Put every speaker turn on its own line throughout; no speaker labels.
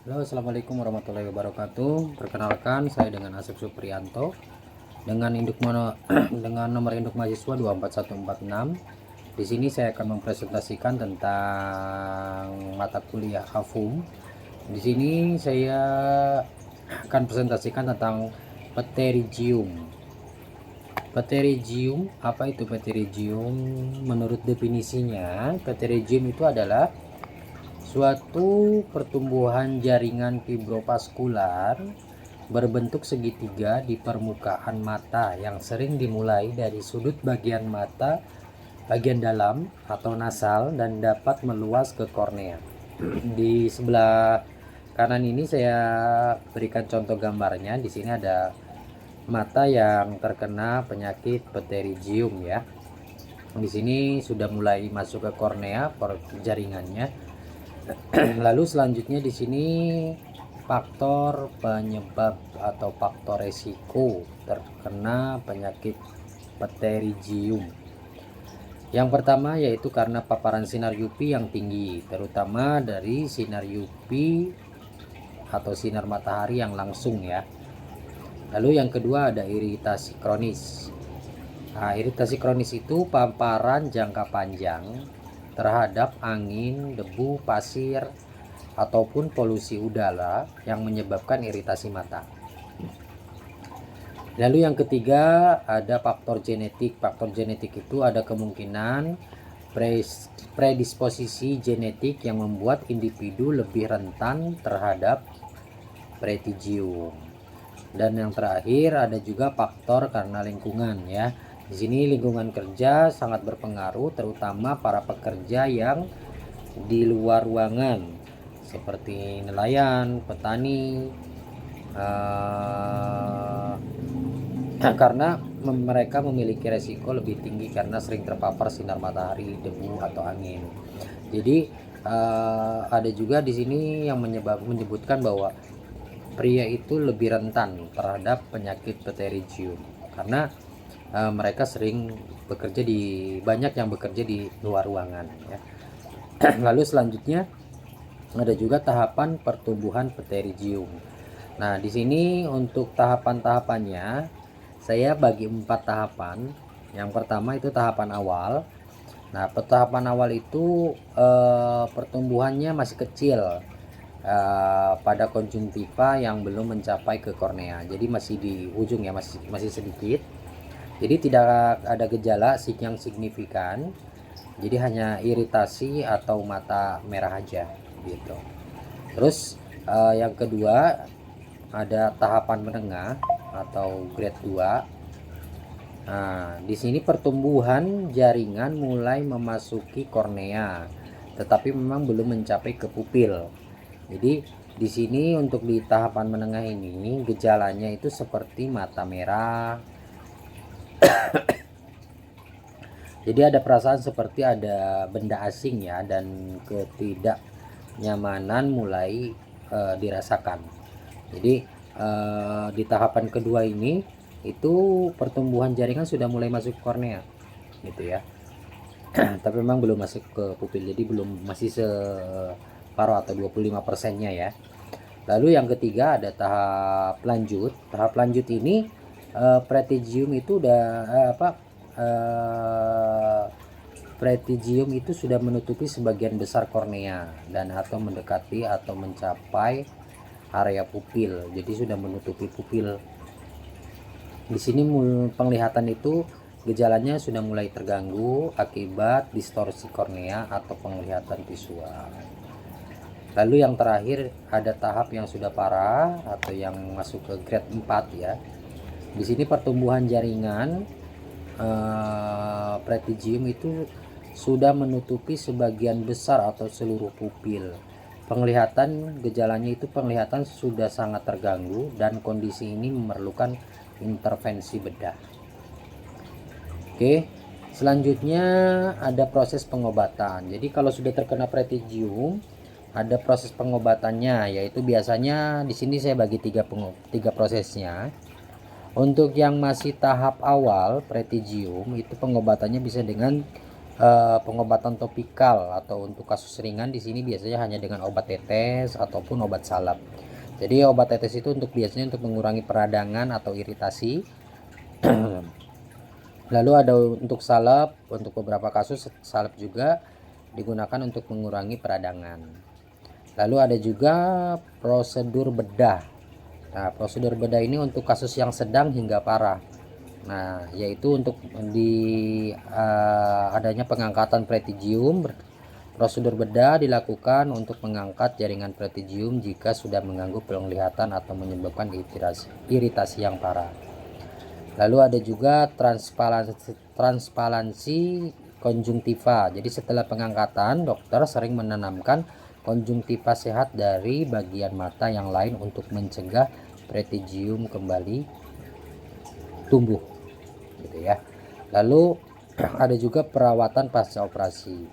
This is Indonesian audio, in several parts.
Halo, assalamualaikum warahmatullahi wabarakatuh. Perkenalkan, saya dengan Asep Suprianto dengan dengan nomor induk mahasiswa 24146. Di sini saya akan mempresentasikan tentang mata kuliah AFUM. Di sini saya akan presentasikan tentang pterygium. Pterygium, apa itu pterygium? Menurut definisinya, pterygium itu adalah suatu pertumbuhan jaringan fibrovaskular berbentuk segitiga di permukaan mata yang sering dimulai dari sudut bagian mata bagian dalam atau nasal dan dapat meluas ke kornea. Di sebelah kanan ini saya berikan contoh gambarnya. Di sini ada mata yang terkena penyakit pterygium ya. Di sini sudah mulai masuk ke kornea jaringannya. Lalu selanjutnya di sini faktor penyebab atau faktor resiko terkena penyakit pterygium. Yang pertama yaitu karena paparan sinar UV yang tinggi, terutama dari sinar UV atau sinar matahari yang langsung ya. Lalu yang kedua ada iritasi kronis. Nah, iritasi kronis itu paparan jangka panjang terhadap angin, debu, pasir, ataupun polusi udara yang menyebabkan iritasi mata. Lalu yang ketiga ada faktor genetik. Faktor genetik itu ada kemungkinan predisposisi genetik yang membuat individu lebih rentan terhadap pterygium. Dan yang terakhir ada juga faktor karena lingkungan ya. Di sini lingkungan kerja sangat berpengaruh, terutama para pekerja yang di luar ruangan seperti nelayan, petani, karena mereka memiliki resiko lebih tinggi karena sering terpapar sinar matahari, debu atau angin. Jadi ada juga di sini yang menyebutkan bahwa pria itu lebih rentan terhadap penyakit pterygium karena mereka sering bekerja banyak yang bekerja di luar ruangan ya. Lalu selanjutnya ada juga tahapan pertumbuhan pterygium. Nah, di sini untuk tahapan-tahapannya saya bagi 4 tahapan. Yang pertama itu tahapan awal. Nah, tahapan awal itu pertumbuhannya masih kecil pada konjungtiva yang belum mencapai ke kornea. Jadi masih di ujung ya, masih sedikit. Jadi tidak ada gejala yang signifikan. Jadi hanya iritasi atau mata merah aja gitu. Terus yang kedua ada tahapan menengah atau grade 2. Nah, di sini pertumbuhan jaringan mulai memasuki kornea, tetapi memang belum mencapai ke pupil. Jadi di sini untuk di tahapan menengah ini gejalanya itu seperti mata merah. Jadi ada perasaan seperti ada benda asing ya, dan ketidaknyamanan mulai dirasakan. Jadi di tahapan kedua ini itu pertumbuhan jaringan sudah mulai masuk ke kornea gitu ya. Tapi memang belum masuk ke pupil, jadi masih separuh atau 25%-nya ya. Lalu yang ketiga ada tahap lanjut. Tahap lanjut ini pterygium itu udah pterygium itu sudah menutupi sebagian besar kornea dan atau mendekati atau mencapai area pupil. Jadi sudah menutupi pupil. Di sini penglihatan itu gejalanya sudah mulai terganggu akibat distorsi kornea atau penglihatan visual. Lalu yang terakhir ada tahap yang sudah parah atau yang masuk ke grade 4 ya. Di sini pertumbuhan jaringan pterygium itu sudah menutupi sebagian besar atau seluruh pupil. Penglihatan gejalanya itu penglihatan sudah sangat terganggu dan kondisi ini memerlukan intervensi bedah. Oke, selanjutnya ada proses pengobatan. Jadi kalau sudah terkena pterygium ada proses pengobatannya, yaitu biasanya di sini saya bagi tiga prosesnya. Untuk yang masih tahap awal pterygium itu pengobatannya bisa dengan pengobatan topikal atau untuk kasus ringan di sini biasanya hanya dengan obat tetes ataupun obat salep. Jadi obat tetes itu biasanya untuk mengurangi peradangan atau iritasi. Lalu ada untuk salep, untuk beberapa kasus salep juga digunakan untuk mengurangi peradangan. Lalu ada juga prosedur bedah. Nah, prosedur bedah ini untuk kasus yang sedang hingga parah. Nah, yaitu untuk adanya pengangkatan pretigium. Prosedur bedah dilakukan untuk mengangkat jaringan pretigium jika sudah mengganggu penglihatan atau menyebabkan iritasi yang parah. Lalu ada juga transparansi konjungtiva. Jadi setelah pengangkatan, dokter sering menanamkan konjungtiva sehat dari bagian mata yang lain untuk mencegah pretigium kembali tumbuh, gitu ya. Lalu ada juga perawatan pasca operasi.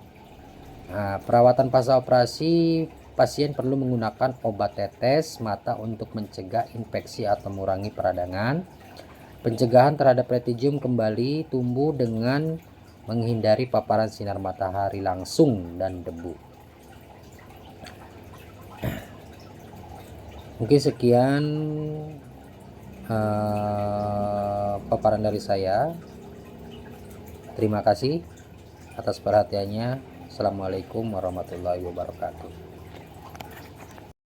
Nah, perawatan pasca operasi, pasien perlu menggunakan obat tetes mata untuk mencegah infeksi atau mengurangi peradangan. Pencegahan terhadap pretigium kembali tumbuh dengan menghindari paparan sinar matahari langsung dan debu. Mungkin sekian paparan dari saya. Terima kasih atas perhatiannya. Assalamualaikum warahmatullahi wabarakatuh.